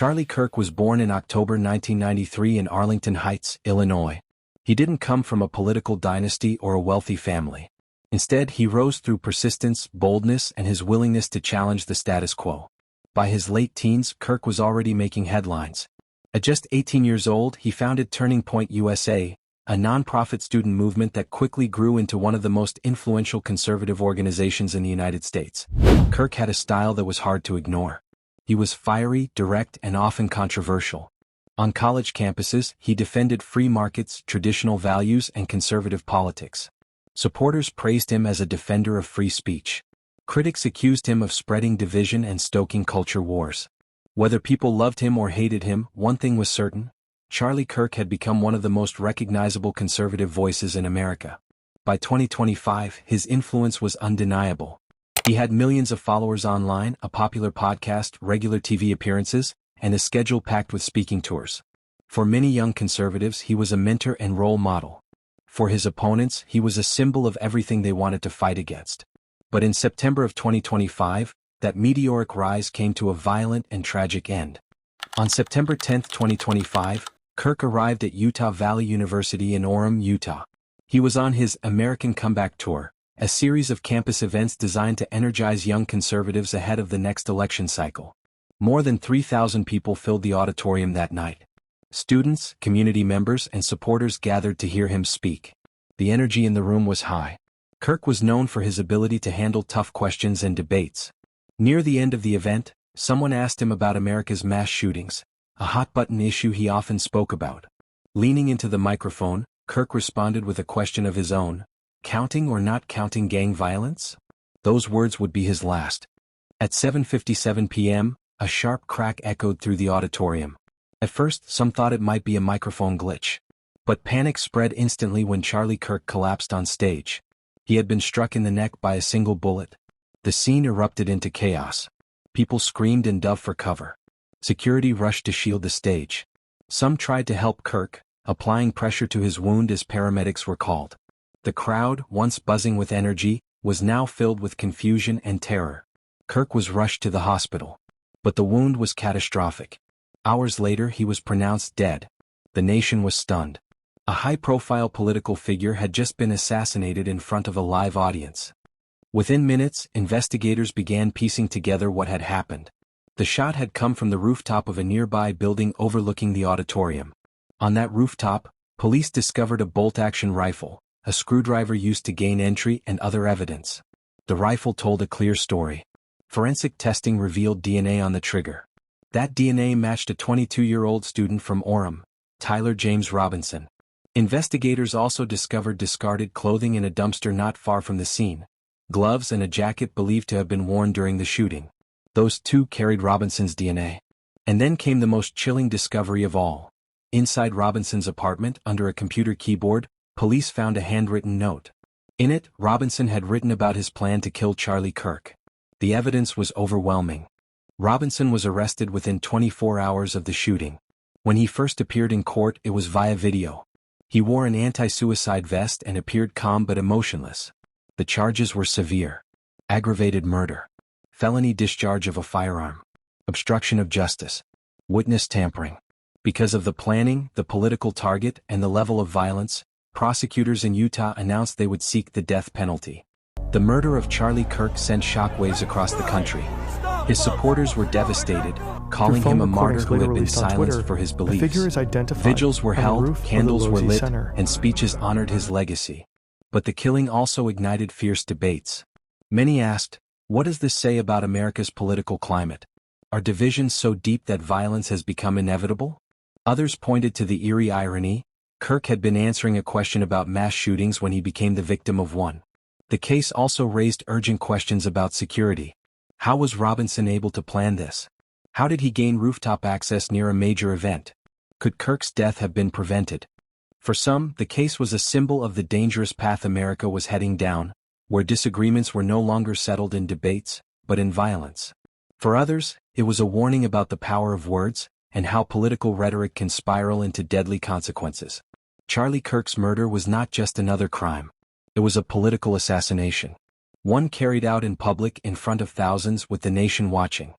Charlie Kirk was born in October 1993 in Arlington Heights, Illinois. He didn't come from a political dynasty or a wealthy family. Instead, he rose through persistence, boldness, and his willingness to challenge the status quo. By his late teens, Kirk was already making headlines. At just 18 years old, he founded Turning Point USA, a nonprofit student movement that quickly grew into one of the most influential conservative organizations in the United States. Kirk had a style that was hard to ignore. He was fiery, direct, and often controversial. On college campuses, he defended free markets, traditional values, and conservative politics. Supporters praised him as a defender of free speech. Critics accused him of spreading division and stoking culture wars. Whether people loved him or hated him, one thing was certain: Charlie Kirk had become one of the most recognizable conservative voices in America. By 2025, his influence was undeniable. He had millions of followers online, a popular podcast, regular TV appearances, and a schedule packed with speaking tours. For many young conservatives, he was a mentor and role model. For his opponents, he was a symbol of everything they wanted to fight against. But in September of 2025, that meteoric rise came to a violent and tragic end. On September 10, 2025, Kirk arrived at Utah Valley University in Orem, Utah. He was on his American Comeback Tour, a series of campus events designed to energize young conservatives ahead of the next election cycle. More than 3,000 people filled the auditorium that night. Students, community members, and supporters gathered to hear him speak. The energy in the room was high. Kirk was known for his ability to handle tough questions and debates. Near the end of the event, someone asked him about America's mass shootings, a hot-button issue he often spoke about. Leaning into the microphone, Kirk responded with a question of his own: counting or not counting gang violence? Those words would be his last. At 7:57 p.m., a sharp crack echoed through the auditorium. At first, some thought it might be a microphone glitch. But panic spread instantly when Charlie Kirk collapsed on stage. He had been struck in the neck by a single bullet. The scene erupted into chaos. People screamed and dove for cover. Security rushed to shield the stage. Some tried to help Kirk, applying pressure to his wound as paramedics were called. The crowd, once buzzing with energy, was now filled with confusion and terror. Kirk was rushed to the hospital. But the wound was catastrophic. Hours later, he was pronounced dead. The nation was stunned. A high-profile political figure had just been assassinated in front of a live audience. Within minutes, investigators began piecing together what had happened. The shot had come from the rooftop of a nearby building overlooking the auditorium. On that rooftop, police discovered a bolt-action rifle, a screwdriver used to gain entry, and other evidence. The rifle told a clear story. Forensic testing revealed DNA on the trigger. That DNA matched a 22-year-old student from Orem, Tyler James Robinson. Investigators also discovered discarded clothing in a dumpster not far from the scene, gloves and a jacket believed to have been worn during the shooting. Those too carried Robinson's DNA. And then came the most chilling discovery of all. Inside Robinson's apartment, under a computer keyboard, police found a handwritten note. In it, Robinson had written about his plan to kill Charlie Kirk. The evidence was overwhelming. Robinson was arrested within 24 hours of the shooting. When he first appeared in court, it was via video. He wore an anti-suicide vest and appeared calm but emotionless. The charges were severe: aggravated murder, felony discharge of a firearm, obstruction of justice, witness tampering. Because of the planning, the political target, and the level of violence, prosecutors in Utah announced they would seek the death penalty. The murder of Charlie Kirk sent shockwaves across the country. His supporters were devastated, calling him a martyr who had been silenced for his beliefs. Vigils were held, candles were lit, and speeches honored his legacy. But the killing also ignited fierce debates. Many asked, what does this say about America's political climate? Are divisions so deep that violence has become inevitable? Others pointed to the eerie irony: Kirk had been answering a question about mass shootings when he became the victim of one. The case also raised urgent questions about security. How was Robinson able to plan this? How did he gain rooftop access near a major event? Could Kirk's death have been prevented? For some, the case was a symbol of the dangerous path America was heading down, where disagreements were no longer settled in debates, but in violence. For others, it was a warning about the power of words, and how political rhetoric can spiral into deadly consequences. Charlie Kirk's murder was not just another crime. It was a political assassination. One carried out in public in front of thousands with the nation watching.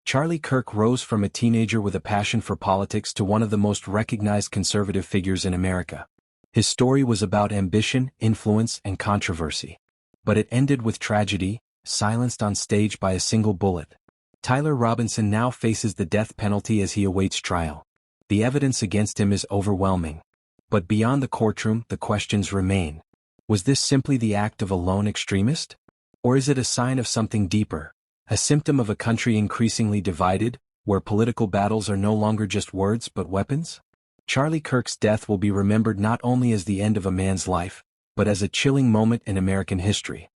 Charlie Kirk rose from a teenager with a passion for politics to one of the most recognized conservative figures in America. His story was about ambition, influence, and controversy. But it ended with tragedy, silenced on stage by a single bullet. Tyler Robinson now faces the death penalty as he awaits trial. The evidence against him is overwhelming. But beyond the courtroom, the questions remain. Was this simply the act of a lone extremist? Or is it a sign of something deeper? A symptom of a country increasingly divided, where political battles are no longer just words but weapons? Charlie Kirk's death will be remembered not only as the end of a man's life, but as a chilling moment in American history.